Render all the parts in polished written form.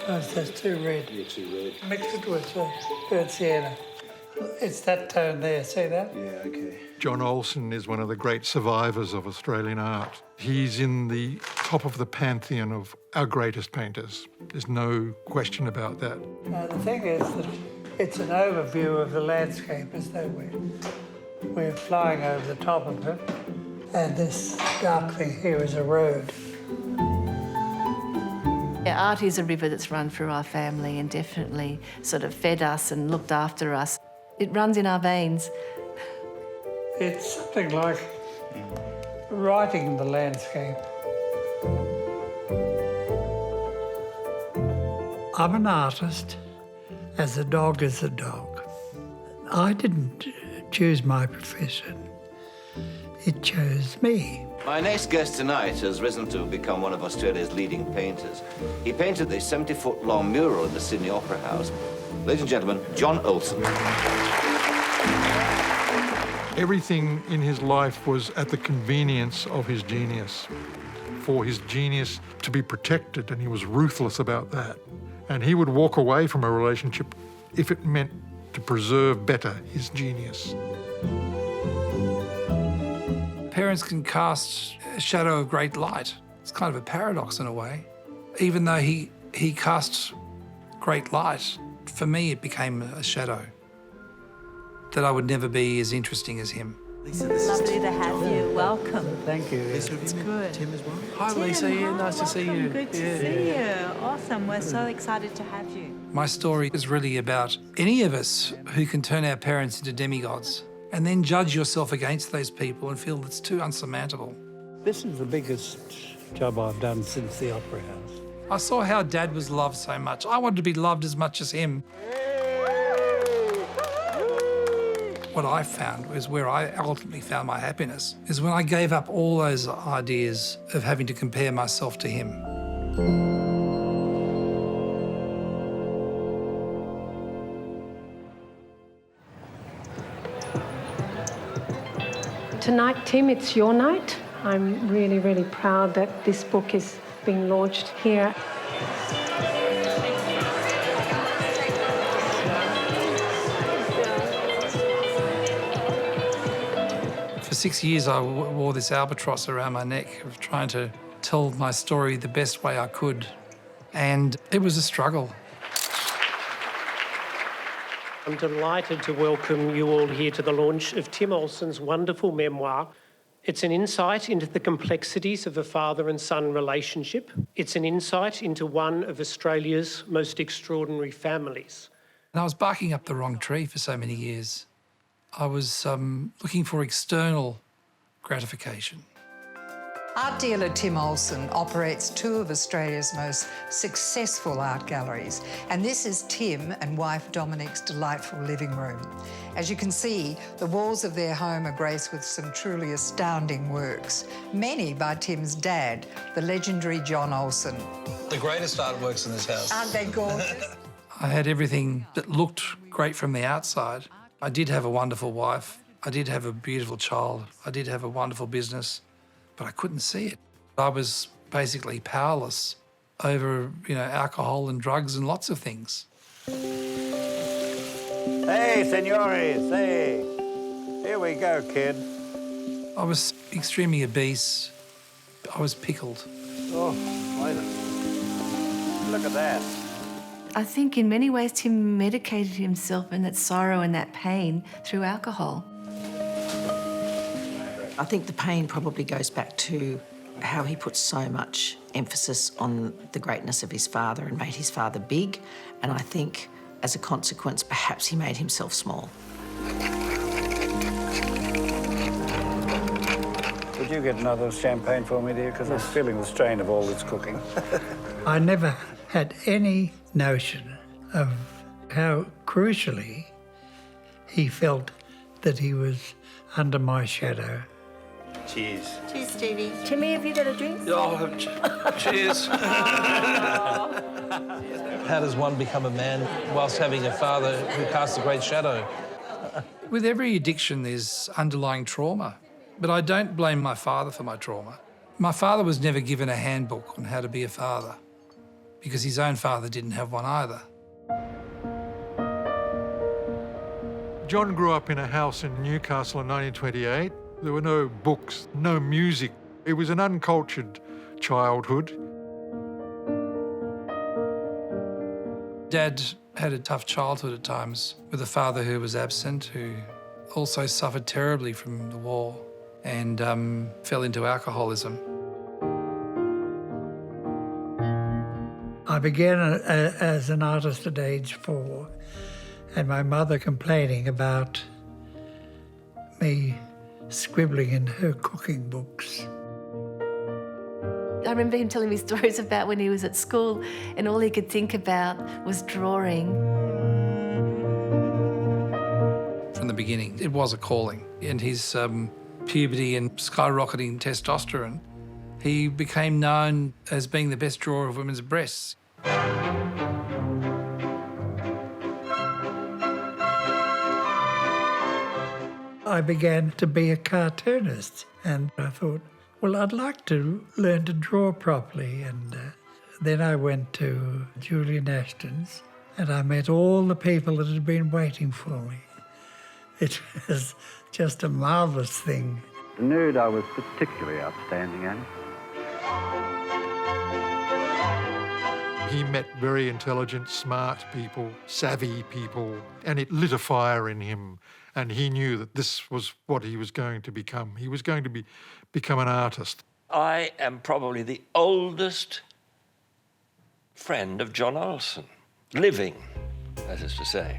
Because that's too red. You're too red. Mix it with burnt sienna. It's that tone there, see that? Yeah, okay. John Olsen is one of the great survivors of Australian art. He's in the top of the pantheon of our greatest painters. There's no question about that. The thing is that it's an overview of the landscape as though we're flying over the top of it, and this dark thing here is a road. Yeah, art is a river that's run through our family and definitely sort of fed us and looked after us. It runs in our veins. It's something like writing the landscape. I'm an artist, as a dog is a dog. I didn't choose my profession. It chose me. My next guest tonight has risen to become one of Australia's leading painters. He painted the 70-foot-long mural in the Sydney Opera House. Ladies and gentlemen, John Olsen. Everything in his life was at the convenience of his genius, for his genius to be protected, and he was ruthless about that. And he would walk away from a relationship if it meant to preserve better his genius. Parents can cast a shadow of great light. It's kind of a paradox in a way. Even though he casts great light, for me it became a shadow, that I would never be as interesting as him. Lisa, this Lovely to have you. Welcome. Thank you. Lisa, have you met Tim as well? Hi, Tim, Lisa. Yeah, nice to see you. Good to see you. Awesome. We're so excited to have you. My story is really about any of us who can turn our parents into demigods and then judge yourself against those people and feel it's too unsurmountable. This is the biggest job I've done since the Opera House. I saw how Dad was loved so much. I wanted to be loved as much as him. What I found was where I ultimately found my happiness, is when I gave up all those ideas of having to compare myself to him. Tonight, Tim, it's your night. I'm really, really proud that this book is being launched here. For 6 years, I wore this albatross around my neck of trying to tell my story the best way I could. And it was a struggle. I'm delighted to welcome you all here to the launch of Tim Olsen's wonderful memoir. It's an insight into the complexities of a father and son relationship. It's an insight into one of Australia's most extraordinary families. And I was barking up the wrong tree for so many years. I was looking for external gratification. Art dealer Tim Olsen operates two of Australia's most successful art galleries, and this is Tim and wife Dominic's delightful living room. As you can see, the walls of their home are graced with some truly astounding works, many by Tim's dad, the legendary John Olsen. The greatest artworks in this house. Aren't they gorgeous? I had everything that looked great from the outside. I did have a wonderful wife. I did have a beautiful child. I did have a wonderful business, but I couldn't see it. I was basically powerless over, alcohol and drugs and lots of things. Hey, senores, hey. Here we go, kid. I was extremely obese. I was pickled. Oh, wait a... Look at that. I think in many ways Tim medicated himself and that sorrow and that pain through alcohol. I think the pain probably goes back to how he put so much emphasis on the greatness of his father and made his father big. And I think, as a consequence, perhaps he made himself small. Would you get another champagne for me, dear? Because I'm feeling the strain of all this cooking. I never had any notion of how crucially he felt that he was under my shadow. Cheers. Cheers, Stevie. Timmy, have you got a drink? Oh, cheers. How does one become a man whilst having a father who casts a great shadow? With every addiction, there's underlying trauma. But I don't blame my father for my trauma. My father was never given a handbook on how to be a father. because his own father didn't have one either. John grew up in a house in Newcastle in 1928. There were no books, no music. It was an uncultured childhood. Dad had a tough childhood at times with a father who was absent, who also suffered terribly from the war and fell into alcoholism. I began as an artist at age 4, and my mother complaining about me scribbling in her cooking books. I remember him telling me stories about when he was at school and all he could think about was drawing. From the beginning, it was a calling. And his puberty and skyrocketing testosterone, he became known as being the best drawer of women's breasts. I began to be a cartoonist, and I thought, well, I'd like to learn to draw properly. And then I went to Julian Ashton's and I met all the people that had been waiting for me. It was just a marvellous thing. The nude I was particularly outstanding at. He met very intelligent, smart people, savvy people, and it lit a fire in him. And he knew that this was what he was going to become. He was going to become an artist. I am probably the oldest friend of John Olsen, living, that is to say.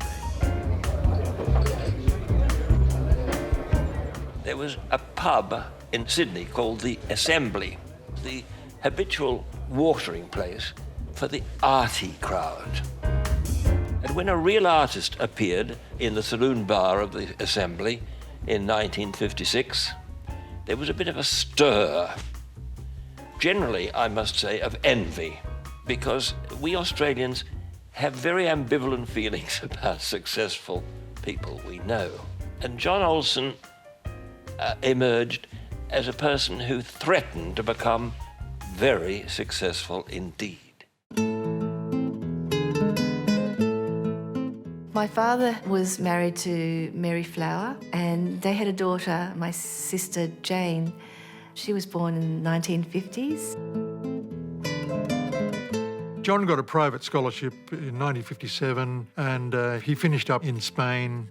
There was a pub in Sydney called the Assembly, the habitual watering place for the arty crowd. And when a real artist appeared in the saloon bar of the Assembly in 1956, there was a bit of a stir. Generally, I must say, of envy, because we Australians have very ambivalent feelings about successful people we know. And John Olsen emerged as a person who threatened to become very successful indeed. My father was married to Mary Flower and they had a daughter, my sister Jane. She was born in the 1950s. John got a private scholarship in 1957 and he finished up in Spain.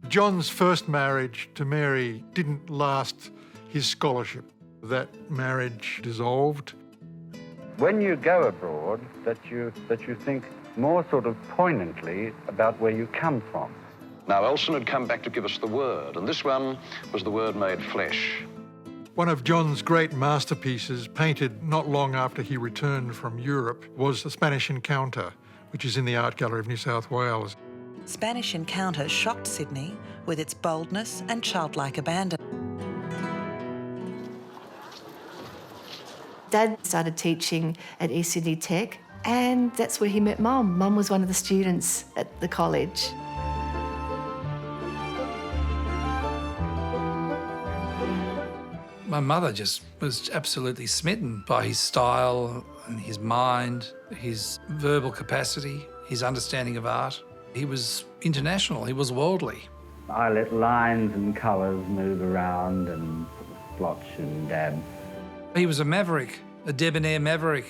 John's first marriage to Mary didn't last his scholarship. That marriage dissolved. When you go abroad, that you think more sort of poignantly about where you come from. Now, Olsen had come back to give us the Word, and this one was the Word made flesh. One of John's great masterpieces, painted not long after he returned from Europe, was the Spanish Encounter, which is in the Art Gallery of New South Wales. Spanish Encounter shocked Sydney with its boldness and childlike abandon. Dad started teaching at East Sydney Tech, and that's where he met Mum. Mum was one of the students at the college. My mother just was absolutely smitten by his style and his mind, his verbal capacity, his understanding of art. He was international, he was worldly. I let lines and colours move around and splotch and dab. He was a maverick, a debonair maverick.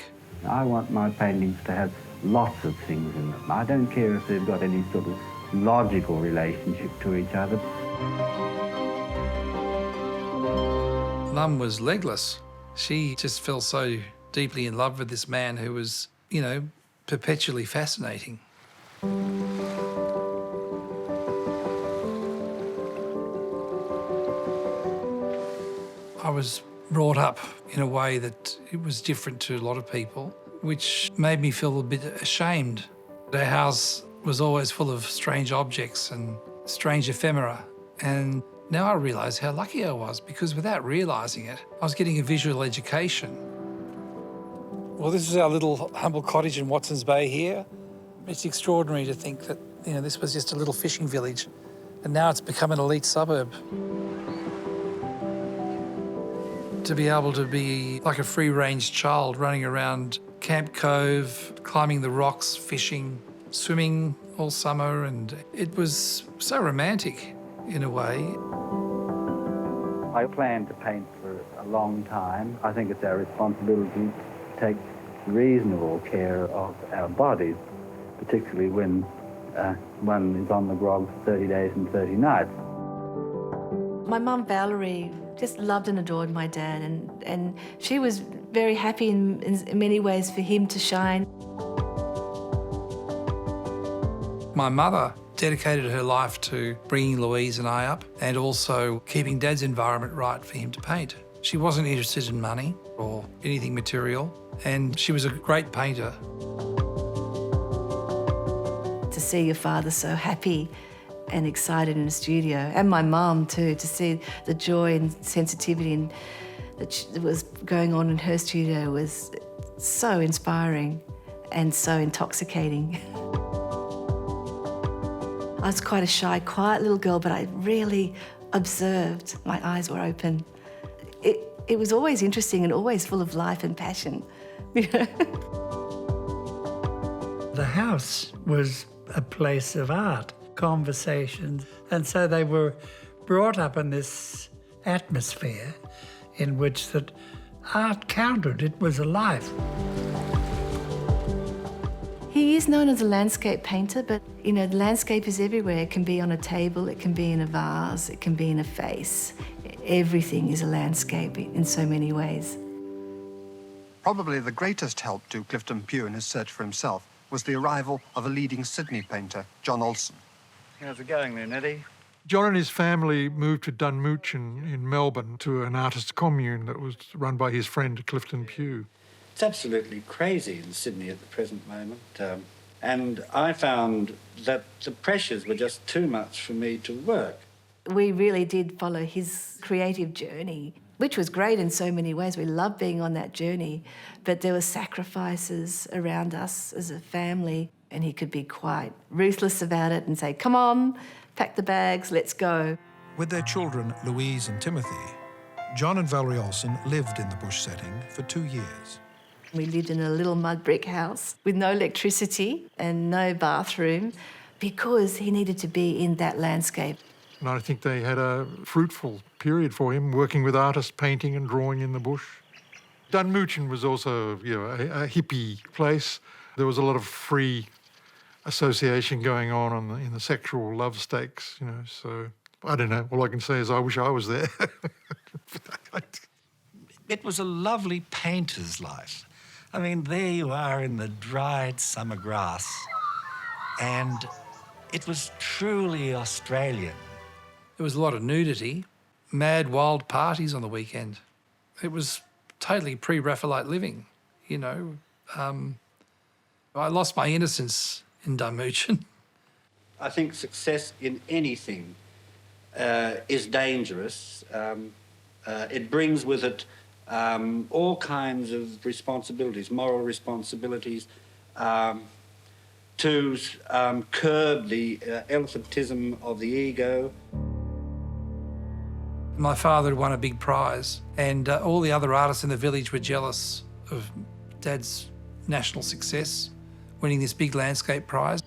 I want my paintings to have lots of things in them. I don't care if they've got any sort of logical relationship to each other. Mum was legless. She just fell so deeply in love with this man who was, you know, perpetually fascinating. I was brought up in a way that it was different to a lot of people, which made me feel a bit ashamed. Our house was always full of strange objects and strange ephemera, and now I realise how lucky I was, because without realising it, I was getting a visual education. Well, this is our little humble cottage in Watson's Bay here. It's extraordinary to think that, you know, this was just a little fishing village, and now it's become an elite suburb. To be able to be like a free-range child running around Camp Cove, climbing the rocks, fishing, swimming all summer, and it was so romantic in a way. I plan to paint for a long time. I think it's our responsibility to take reasonable care of our bodies, particularly when one is on the grog for 30 days and 30 nights. My mum, Valerie, just loved and adored my dad, and she was very happy in many ways for him to shine. My mother dedicated her life to bringing Louise and I up and also keeping Dad's environment right for him to paint. She wasn't interested in money or anything material, and she was a great painter. To see your father so happy and excited in the studio, and my mum too, to see the joy and sensitivity that was going on in her studio was so inspiring and so intoxicating. I was quite a shy, quiet little girl, but I really observed. My eyes were open. It was always interesting and always full of life and passion. The house was a place of art, conversations, and so they were brought up in this atmosphere in which that art counted. It was alive. He is known as a landscape painter, but you know, the landscape is everywhere. It can be on a table, it can be in a vase, it can be in a face. Everything is a landscape in so many ways. Probably the greatest help to Clifton Pugh in his search for himself was the arrival of a leading Sydney painter, John Olsen. How's it going there, Nettie? John and his family moved to Dunmoochen in Melbourne to an artist commune that was run by his friend Clifton Pugh. It's absolutely crazy in Sydney at the present moment. And I found that the pressures were just too much for me to work. We really did follow his creative journey, which was great in so many ways. We loved being on that journey, but there were sacrifices around us as a family, and he could be quite ruthless about it and say, come on, pack the bags, let's go. With their children, Louise and Timothy, John and Valerie Olsen lived in the bush setting for 2 years. We lived in a little mud brick house with no electricity and no bathroom because he needed to be in that landscape. And I think they had a fruitful period for him, working with artists, painting and drawing in the bush. Dunmoochen was also, a hippie place. There was a lot of free association going on in the sexual love stakes, so I don't know. All I can say is I wish I was there. It was a lovely painter's life. I mean, there you are in the dried summer grass, and it was truly Australian. There was a lot of nudity, mad, wild parties on the weekend. It was totally pre-Raphaelite living, I lost my innocence in Dunmoochen. I think success in anything is dangerous. It brings with it all kinds of responsibilities, moral responsibilities, to curb the elephantism of the ego. My father had won a big prize, and all the other artists in the village were jealous of Dad's national success, winning this big landscape prize.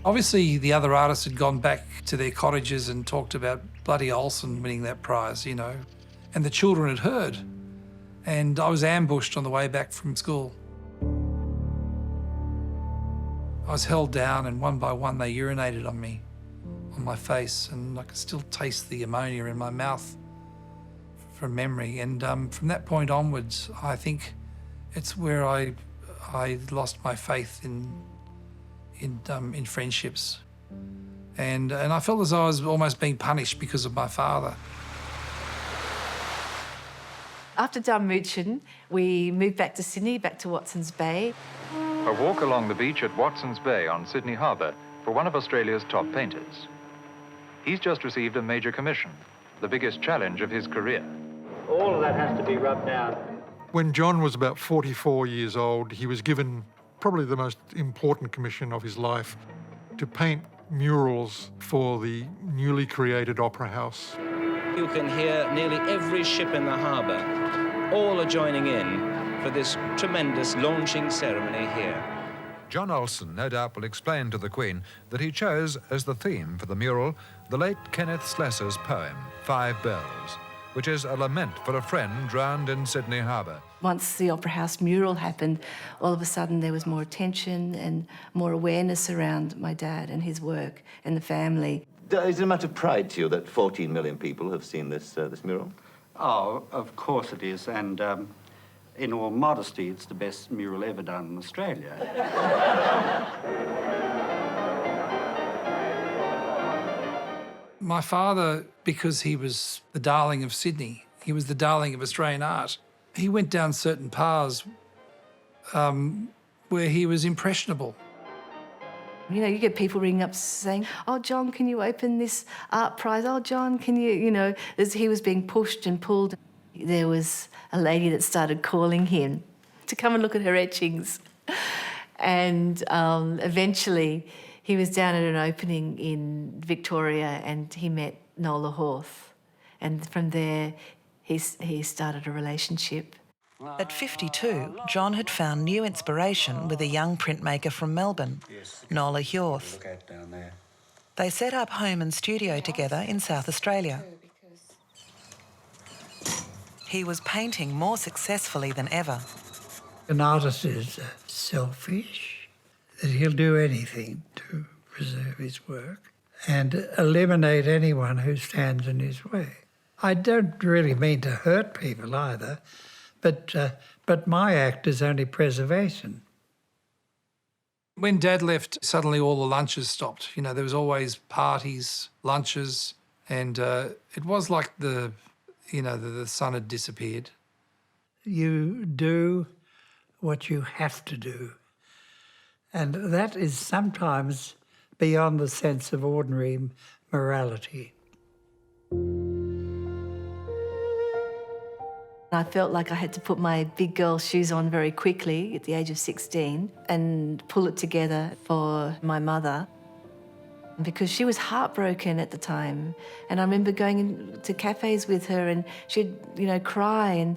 Obviously, the other artists had gone back to their cottages and talked about bloody Olsen winning that prize, and the children had heard. And I was ambushed on the way back from school. I was held down, and one by one they urinated on me, on my face, and I could still taste the ammonia in my mouth from memory. And from that point onwards, I think it's where I lost my faith in friendships, and I felt as though I was almost being punished because of my father. After Dunmoochen, we moved back to Sydney, back to Watson's Bay. A walk along the beach at Watson's Bay on Sydney Harbour for one of Australia's top painters. He's just received a major commission, the biggest challenge of his career. All of that has to be rubbed out. When John was about 44 years old, he was given probably the most important commission of his life to paint murals for the newly created Opera House. You can hear nearly every ship in the harbour. All are joining in for this tremendous launching ceremony here. John Olsen no doubt will explain to the Queen that he chose as the theme for the mural the late Kenneth Slessor's poem, 5 Bells, which is a lament for a friend drowned in Sydney Harbour. Once the Opera House mural happened, all of a sudden there was more attention and more awareness around my dad and his work and the family. Is it a matter of pride to you that 14 million people have seen this mural? Oh, of course it is, and in all modesty, it's the best mural ever done in Australia. My father, because he was the darling of Sydney, he was the darling of Australian art, he went down certain paths where he was impressionable. You know, you get people ringing up saying, oh, John, can you open this art prize? Oh, John, can you, you know, as he was being pushed and pulled. There was a lady that started calling him to come and look at her etchings. And eventually he was down at an opening in Victoria and he met Nola Horth. And from there, he started a relationship. At 52, John had found new inspiration with a young printmaker from Melbourne, Nola Horth. They set up home and studio together in South Australia. He was painting more successfully than ever. An artist is selfish, that he'll do anything to preserve his work and eliminate anyone who stands in his way. I don't really mean to hurt people either, but my act is only preservation. When Dad left, suddenly all the lunches stopped. You know, there was always parties, lunches, and it was like the sun had disappeared. You do what you have to do. And that is sometimes beyond the sense of ordinary morality. I felt like I had to put my big girl shoes on very quickly at the age of 16 and pull it together for my mother because she was heartbroken at the time. And I remember going into cafes with her and she'd, you know, cry and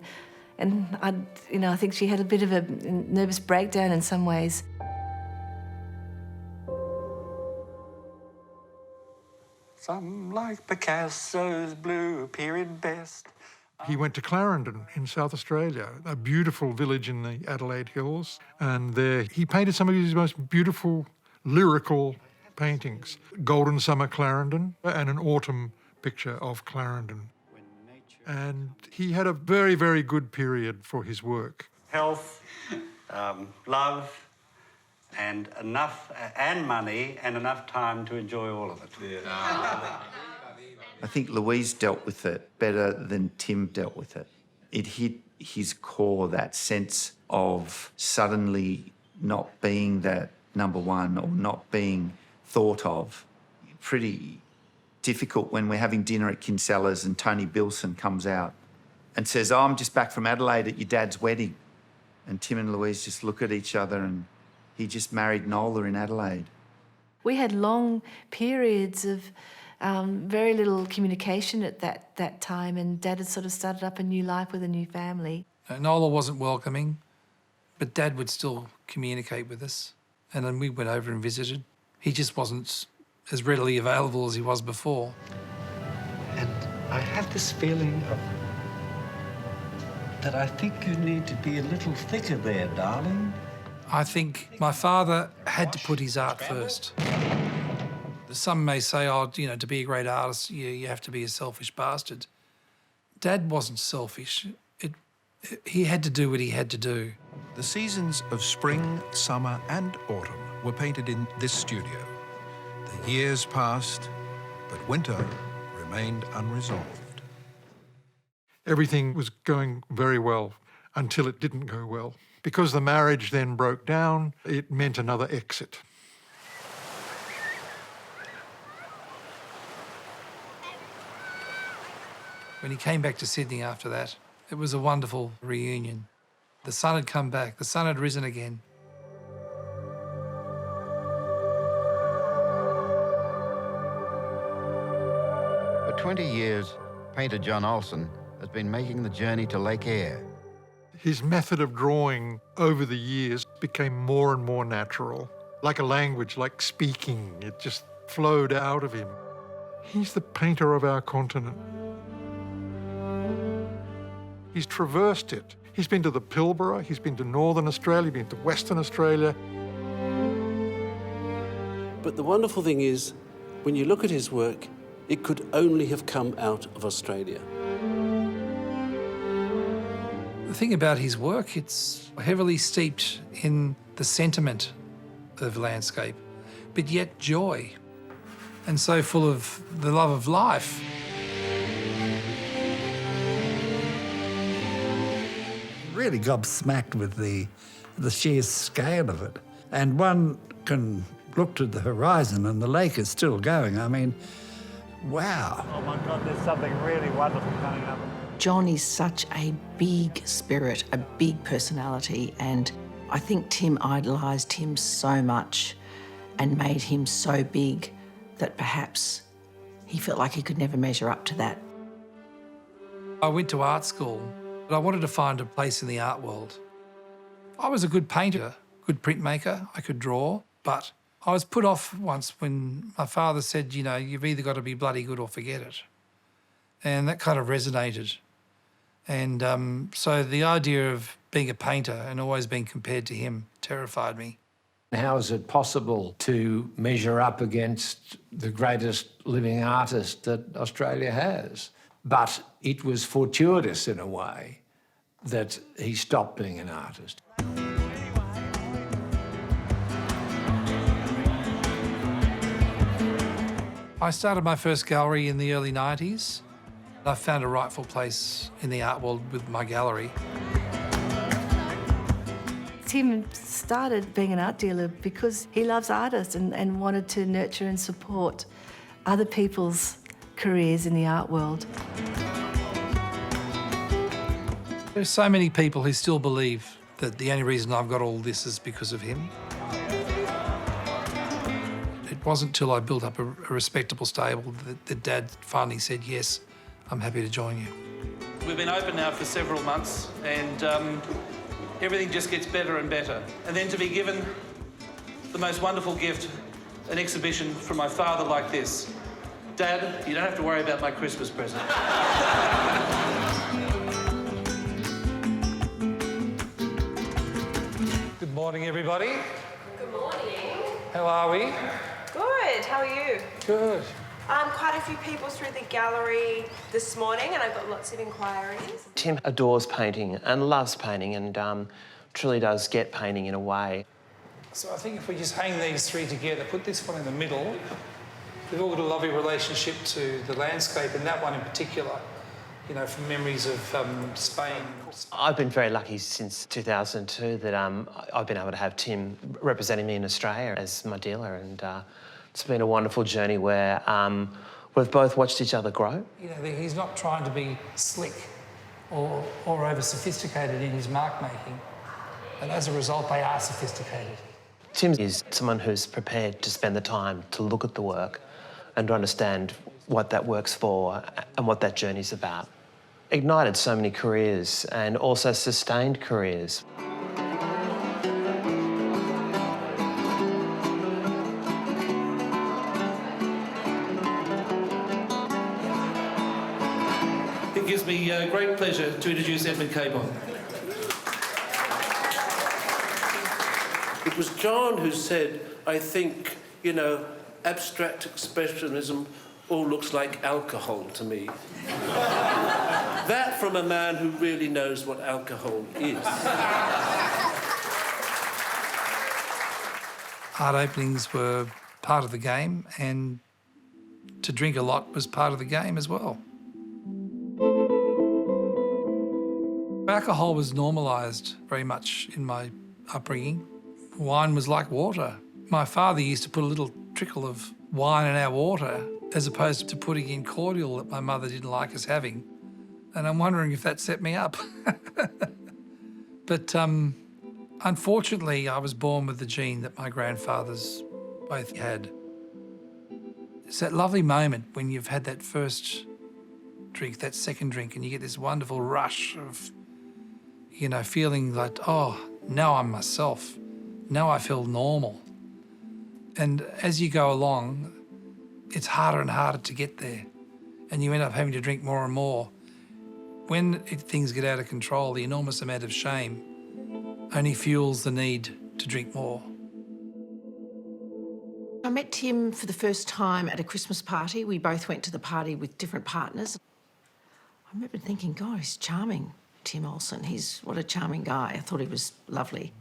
I think she had a bit of a nervous breakdown in some ways. Some like Picasso's blue appearing best. He went to Clarendon in South Australia, a beautiful village in the Adelaide Hills, and there he painted some of his most beautiful lyrical paintings. Golden Summer Clarendon and an autumn picture of Clarendon. And he had a very, very good period for his work. Health, love, and enough, and money, and enough time to enjoy all of it. Yeah. I think Louise dealt with it better than Tim dealt with it. It hit his core, that sense of suddenly not being that number one or not being thought of. Pretty difficult when we're having dinner at Kinsella's and Tony Bilson comes out and says, oh, I'm just back from Adelaide at your dad's wedding. And Tim and Louise just look at each other and he just married Nola in Adelaide. We had long periods of very little communication at that time, and Dad had sort of started up a new life with a new family. Nola wasn't welcoming, but Dad would still communicate with us. And then we went over and visited. He just wasn't as readily available as he was before. And I have this feeling that I think you need to be a little thicker there, darling. I think my father had to put his art first. Some may say, oh, you know, to be a great artist, you have to be a selfish bastard. Dad wasn't selfish. He had to do what he had to do. The seasons of spring, summer and autumn were painted in this studio. The years passed, but winter remained unresolved. Everything was going very well until it didn't go well. Because the marriage then broke down, it meant another exit. When he came back to Sydney after that, it was a wonderful reunion. The sun had come back, the sun had risen again. For 20 years, painter John Olsen has been making the journey to Lake Eyre. His method of drawing over the years became more and more natural, like a language, like speaking. It just flowed out of him. He's the painter of our continent. He's traversed it. He's been to the Pilbara, he's been to Northern Australia, been to Western Australia. But the wonderful thing is, when you look at his work, it could only have come out of Australia. The thing about his work, it's heavily steeped in the sentiment of landscape, but yet joy, and so full of the love of life. Really gobsmacked with the sheer scale of it. And one can look to the horizon and the lake is still going. I mean, wow. Oh my God, there's something really wonderful coming up. John is such a big spirit, a big personality, and I think Tim idolised him so much and made him so big that perhaps he felt like he could never measure up to that. I went to art school, but I wanted to find a place in the art world. I was a good painter, good printmaker, I could draw, but I was put off once when my father said, you know, you've either got to be bloody good or forget it. And that kind of resonated. And so the idea of being a painter and always being compared to him terrified me. How is it possible to measure up against the greatest living artist that Australia has? But it was fortuitous in a way that he stopped being an artist. I started my first gallery in the early 90s. I found a rightful place in the art world with my gallery. Tim started being an art dealer because he loves artists and wanted to nurture and support other people's careers in the art world. There's so many people who still believe that the only reason I've got all this is because of him. It wasn't till I built up a respectable stable that Dad finally said, yes, I'm happy to join you. We've been open now for several months and everything just gets better and better. And then to be given the most wonderful gift, an exhibition from my father like this. Dad, you don't have to worry about my Christmas present. Good morning, everybody. Good morning. How are we? Good, how are you? Good. Quite a few people through the gallery this morning and I've got lots of inquiries. Tim adores painting and loves painting and truly does get painting in a way. So I think if we just hang these three together, put this one in the middle, they've all got a lovely relationship to the landscape, and that one in particular, you know, from memories of Spain. I've been very lucky since 2002 that I've been able to have Tim representing me in Australia as my dealer, and it's been a wonderful journey where we've both watched each other grow. You know, he's not trying to be slick or over-sophisticated in his mark making, and as a result, they are sophisticated. Tim is someone who's prepared to spend the time to look at the work and to understand what that work's for and what that journey's about. Ignited so many careers and also sustained careers. It gives me great pleasure to introduce Edmund Capon. It was John who said, I think, you know, abstract expressionism all looks like alcohol to me. That from a man who really knows what alcohol is. Art openings were part of the game, and to drink a lot was part of the game as well. Alcohol was normalised very much in my upbringing. Wine was like water. My father used to put a little trickle of wine in our water as opposed to putting in cordial that my mother didn't like us having. And I'm wondering if that set me up. But unfortunately, I was born with the gene that my grandfathers both had. It's that lovely moment when you've had that first drink, that second drink, and you get this wonderful rush of, you know, feeling like, oh, now I'm myself. Now I feel normal. And as you go along, it's harder and harder to get there. And you end up having to drink more and more. When things get out of control, the enormous amount of shame only fuels the need to drink more. I met Tim for the first time at a Christmas party. We both went to the party with different partners. I remember thinking, God, he's charming, Tim Olsen. What a charming guy. I thought he was lovely.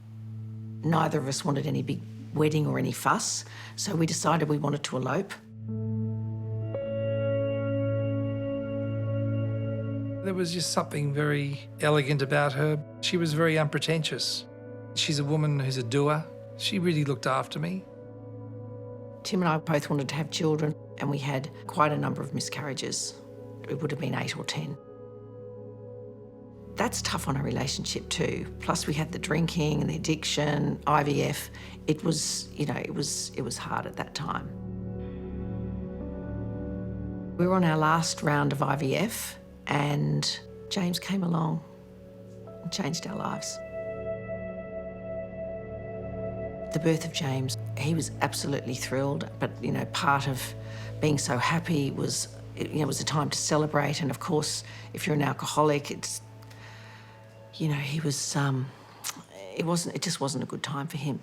Neither of us wanted any big wedding or any fuss, so we decided we wanted to elope. There was just something very elegant about her. She was very unpretentious. She's a woman who's a doer. She really looked after me. Tim and I both wanted to have children, and we had quite a number of miscarriages. It would have been 8 or 10. That's tough on a relationship too. Plus we had the drinking and the addiction, IVF. It was, you know, it was hard at that time. We were on our last round of IVF and James came along and changed our lives. The birth of James, he was absolutely thrilled, but, you know, part of being so happy was, you know, it was a time to celebrate. And of course, if you're an alcoholic, it's, you know, he was, it just wasn't a good time for him.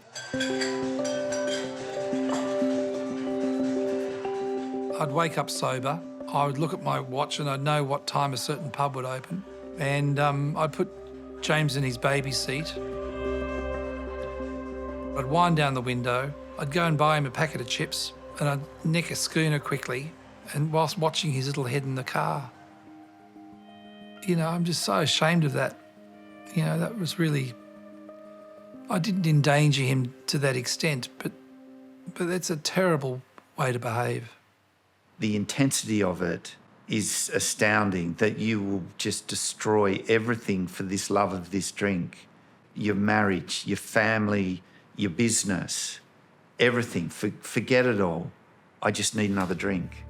I'd wake up sober. I would look at my watch and I'd know what time a certain pub would open. And I'd put James in his baby seat. I'd wind down the window. I'd go and buy him a packet of chips and I'd nick a schooner quickly and whilst watching his little head in the car. You know, I'm just so ashamed of that. You know, that was really... I didn't endanger him to that extent, but that's a terrible way to behave. The intensity of it is astounding, that you will just destroy everything for this love of this drink. Your marriage, your family, your business, everything. Forget it all. I just need another drink.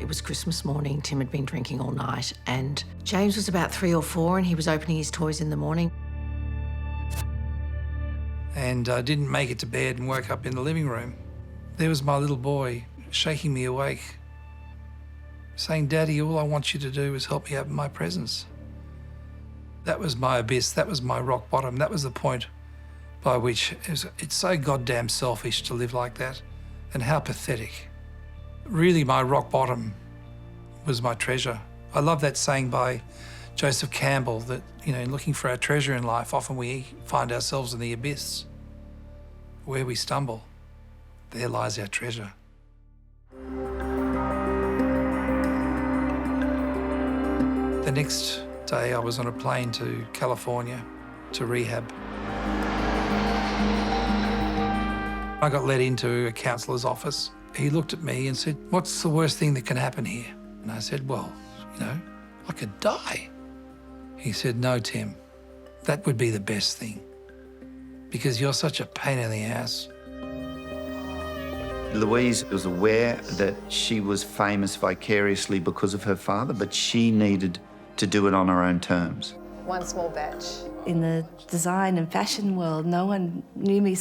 It was Christmas morning. Tim had been drinking all night and James was about 3 or 4 and he was opening his toys in the morning. And I didn't make it to bed and woke up in the living room. There was my little boy shaking me awake, saying, "Daddy, all I want you to do is help me open my presents." That was my abyss. That was my rock bottom. That was the point by which it's so goddamn selfish to live like that, and how pathetic. Really, my rock bottom was my treasure. I love that saying by Joseph Campbell that, you know, in looking for our treasure in life, often we find ourselves in the abyss. Where we stumble, there lies our treasure. The next day I was on a plane to California to rehab. I got let into a counsellor's office. He looked at me and said, "What's the worst thing that can happen here?" And I said, "Well, you know, I could die." He said, "No, Tim, that would be the best thing because you're such a pain in the ass." Louise was aware that she was famous vicariously because of her father, but she needed to do it on her own terms. One small batch. In the design and fashion world, no one knew me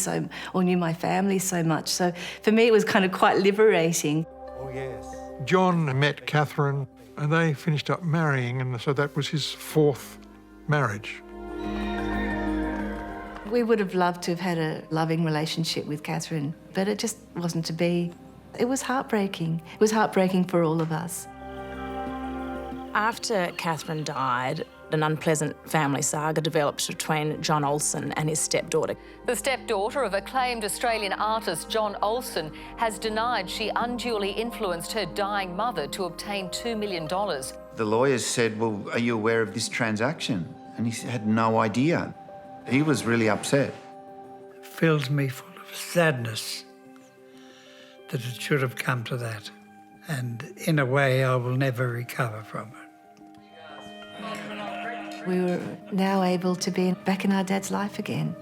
or knew my family so much. So for me, it was kind of quite liberating. Oh, yes. John met Catherine and they finished up marrying, and so that was his 4th marriage. We would have loved to have had a loving relationship with Catherine, but it just wasn't to be. It was heartbreaking. It was heartbreaking for all of us. After Catherine died, an unpleasant family saga developed between John Olsen and his stepdaughter. The stepdaughter of acclaimed Australian artist John Olsen has denied she unduly influenced her dying mother to obtain $2 million. The lawyers said, "Well, are you aware of this transaction?" And he had no idea. He was really upset. It fills me full of sadness that it should have come to that. And in a way, I will never recover from it. We were now able to be back in our dad's life again.